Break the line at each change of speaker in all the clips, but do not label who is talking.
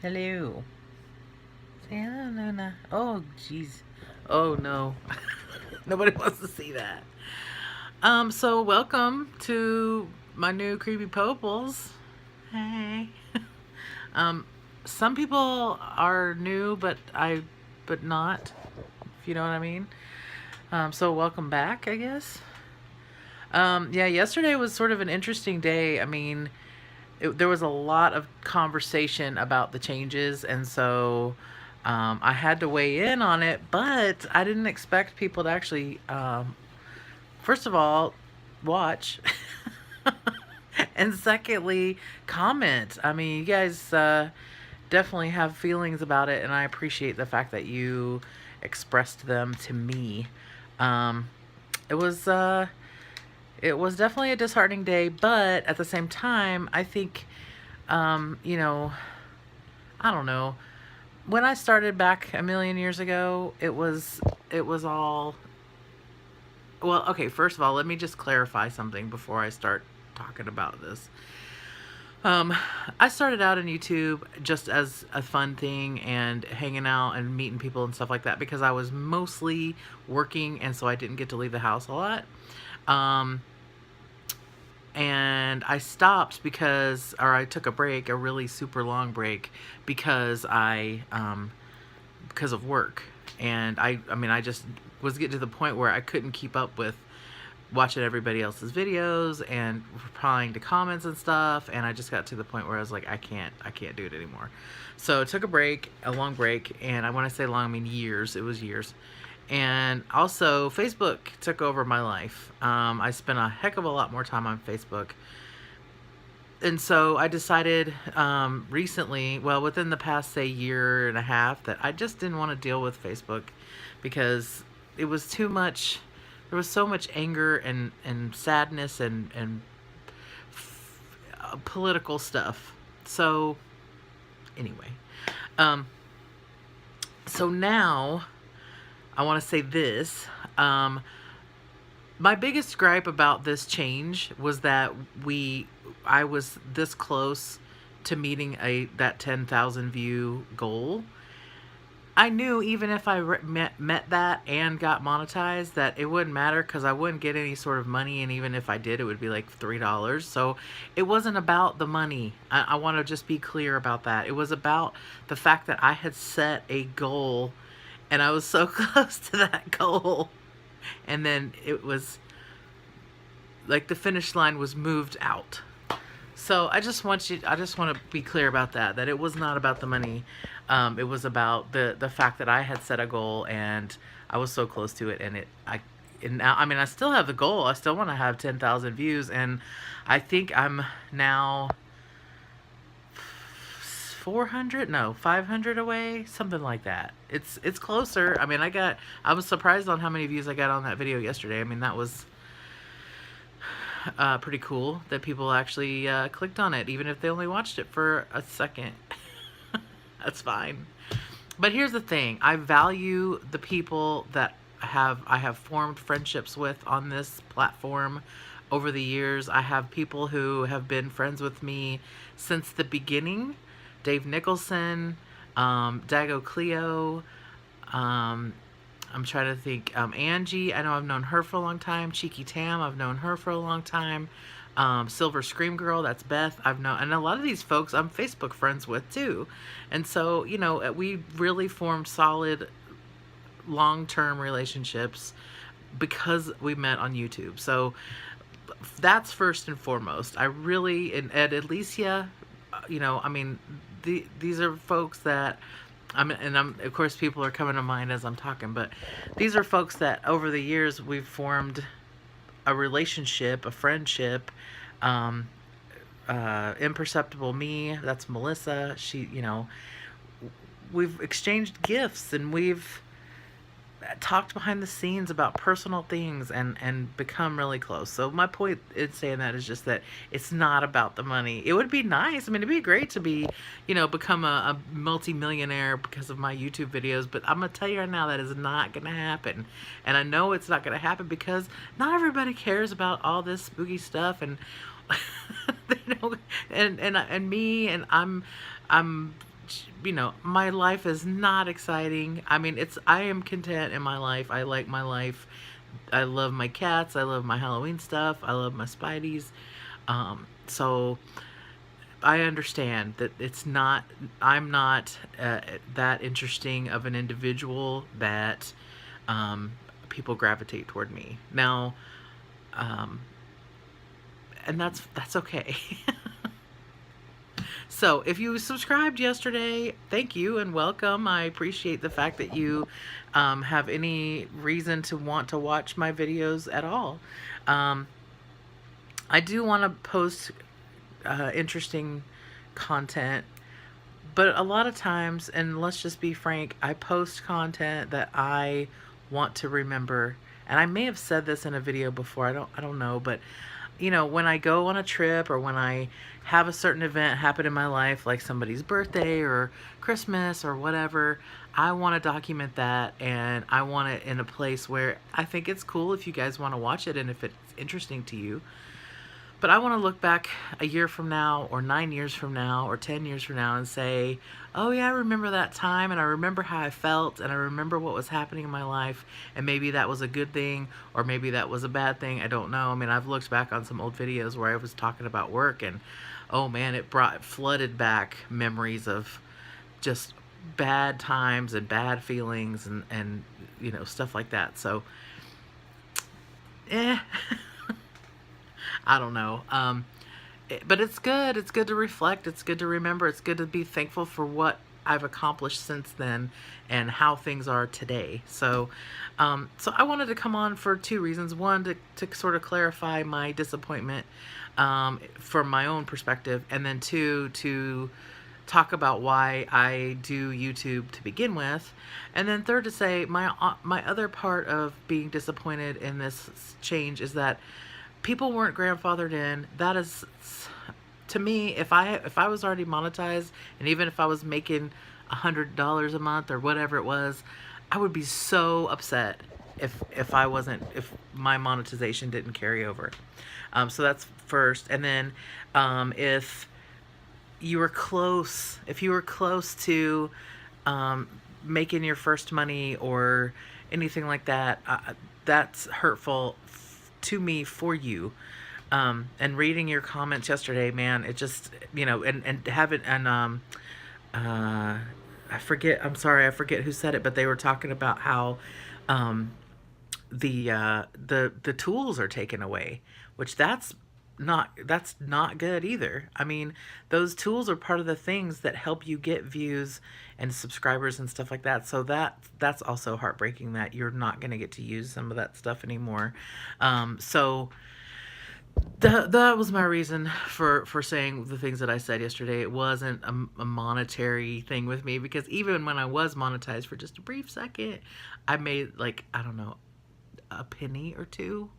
Hello. Say hello, Luna. Oh, jeez. Oh, no. Nobody wants to see that. So welcome to my new Creepy Poples. Hey. um, some people are new, but not, if you know what I mean. So welcome back, I guess. Yeah, yesterday was sort of an interesting day. I mean, there was a lot of conversation about the changes, and so I had to weigh in on it. But I didn't expect people to actually, first of all, watch, and secondly, comment. I mean, you guys definitely have feelings about it, and I appreciate the fact that you expressed them to me. Um, it was. It was definitely a disheartening day, but at the same time, I think, you know, I don't know. When I started back a million years ago, it was all well, okay, first of all, let me just clarify something before I start talking about this. Um, I started out on YouTube just as a fun thing and hanging out and meeting people and stuff like that because I was mostly working and so I didn't get to leave the house a lot. Um, and I stopped or I took a break, a really super long break, because of work, and I mean, I just was getting to the point where I couldn't keep up with watching everybody else's videos and replying to comments and stuff, and I just got to the point where I was like, I can't do it anymore. So I took a break, a long break, and when I say long, I mean years. It was years. And also, Facebook took over my life. I spent a heck of a lot more time on Facebook. And so I decided recently, well, within the past, say, year and a half, that I just didn't want to deal with Facebook because it was too much. There was so much anger and sadness and political stuff. So, anyway. Um, so now I want to say this. My biggest gripe about this change was that I was this close to meeting that 10,000 view goal. I knew even if I met that and got monetized that it wouldn't matter because I wouldn't get any sort of money, and even if I did, it would be like $3. So it wasn't about the money. I want to just be clear about that. It was about the fact that I had set a goal and I was so close to that goal. And then it was like the finish line was moved out. So I just want to be clear about that it was not about the money. It was about the fact that I had set a goal and I was so close to it, and now, I mean, I still have the goal. I still want to have 10,000 views, and I think I'm now 400, no, 500 away, something like that. It's closer. I mean, I was surprised on how many views I got on that video yesterday. I mean, that was pretty cool that people actually clicked on it, even if they only watched it for a second. That's fine. But here's the thing. I value the people that I have formed friendships with on this platform over the years. I have people who have been friends with me since the beginning. Dave Nicholson, Dago Cleo, I'm trying to think. Angie, I know I've known her for a long time. Cheeky Tam, I've known her for a long time. Silver Scream Girl, that's Beth. I've known, and a lot of these folks I'm Facebook friends with too. And so, we really formed solid long-term relationships because we met on YouTube. So that's first and foremost. I really, and Ed, Alicia, I mean, these are folks that of course, people are coming to mind as I'm talking, but these are folks that over the years we've formed a relationship, a friendship. Imperceptible Me, that's Melissa. We've exchanged gifts and we've talked behind the scenes about personal things and become really close. So my point in saying that is just that it's not about the money. It would be nice. I mean, it'd be great to become a multi-millionaire because of my YouTube videos, but I'm going to tell you right now that is not going to happen. And I know it's not going to happen because not everybody cares about all this spooky stuff, and and me, and I'm you know, my life is not exciting. I mean, I am content in my life. I like my life. I love my cats. I love my Halloween stuff. I love my Spideys. So I understand that I'm not that interesting of an individual that um, people gravitate toward me. Now, um, and that's okay. So, if you subscribed yesterday, thank you and welcome. I appreciate the fact that you have any reason to want to watch my videos at all. Um, I do want to post interesting content, but a lot of times, and let's just be frank, I post content that I want to remember. And I may have said this in a video before. I don't know, but you know, when I go on a trip or when I have a certain event happen in my life, like somebody's birthday or Christmas or whatever, I want to document that, and I want it in a place where I think it's cool if you guys want to watch it and if it's interesting to you. But I want to look back a year from now or 9 years from now or 10 years from now and say, oh yeah, I remember that time, and I remember how I felt, and I remember what was happening in my life, and maybe that was a good thing or maybe that was a bad thing. I don't know. I mean, I've looked back on some old videos where I was talking about work, and oh man, it flooded back memories of just bad times and bad feelings and you know, stuff like that. So eh. I don't know. But it's good. It's good to reflect. It's good to remember. It's good to be thankful for what I've accomplished since then and how things are today. So, so I wanted to come on for two reasons. One, to sort of clarify my disappointment from my own perspective, and then two, to talk about why I do YouTube to begin with, and then third, to say my other part of being disappointed in this change is that people weren't grandfathered in. That is, to me, if I was already monetized, and even if I was making $100 a month or whatever it was, I would be so upset if my monetization didn't carry over. So that's first, and then if you were close, to making your first money or anything like that, that's hurtful to me for you. And reading your comments yesterday, man, it just, you know, and having, and I forget, I'm sorry, I forget who said it, but they were talking about how the tools are taken away, which that's not good either. I mean, those tools are part of the things that help you get views and subscribers and stuff like that. So that's also heartbreaking that you're not going to get to use some of that stuff anymore. So that was my reason for saying the things that I said yesterday. It wasn't a monetary thing with me, because even when I was monetized for just a brief second, I made, like, I don't know, a penny or two,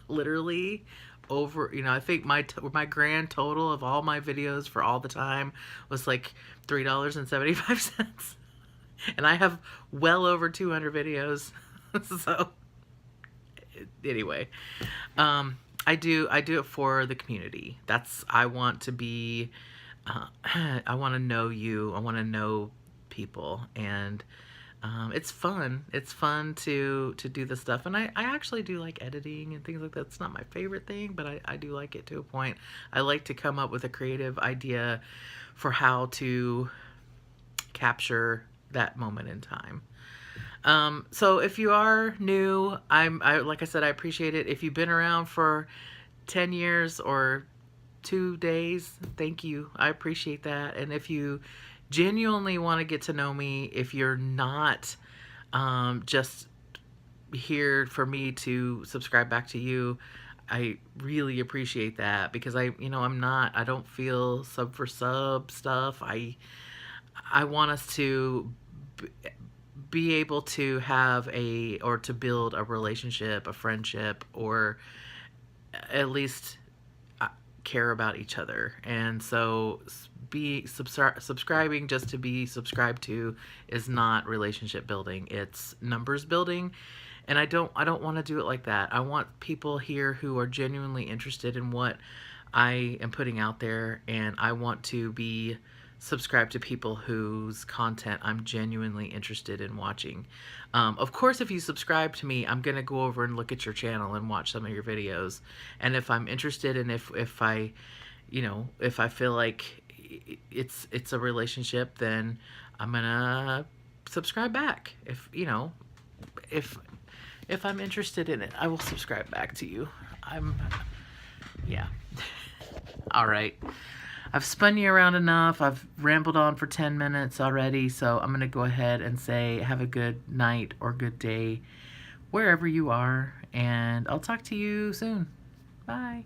literally. Over, you know, I think my grand total of all my videos for all the time was like $3.75, and I have well over 200 videos. So anyway, I do it for the community. I want to be, I want to know you. I want to know people, and it's fun. It's fun to do this stuff, and I actually do like editing and things like that. It's not my favorite thing, but I do like it to a point. I like to come up with a creative idea for how to capture that moment in time. So if you are new, like I said, I appreciate it. If you've been around for 10 years or 2 days, thank you. I appreciate that. And if you genuinely want to get to know me, if you're not just here for me to subscribe back to you, I really appreciate that, because I don't feel sub for sub stuff. I want us to be able to have or to build a relationship, a friendship, or at least care about each other. And so subscribing just to be subscribed to is not relationship building. It's numbers building. And I don't want to do it like that. I want people here who are genuinely interested in what I am putting out there, and I want to be subscribe to people whose content I'm genuinely interested in watching. Of course, if you subscribe to me, I'm gonna go over and look at your channel and watch some of your videos. And if I'm interested, and if I, if I feel like it's a relationship, then I'm gonna subscribe back. If if I'm interested in it, I will subscribe back to you. Yeah. All right. I've spun you around enough. I've rambled on for 10 minutes already, so I'm going to go ahead and say have a good night or good day wherever you are, and I'll talk to you soon. Bye.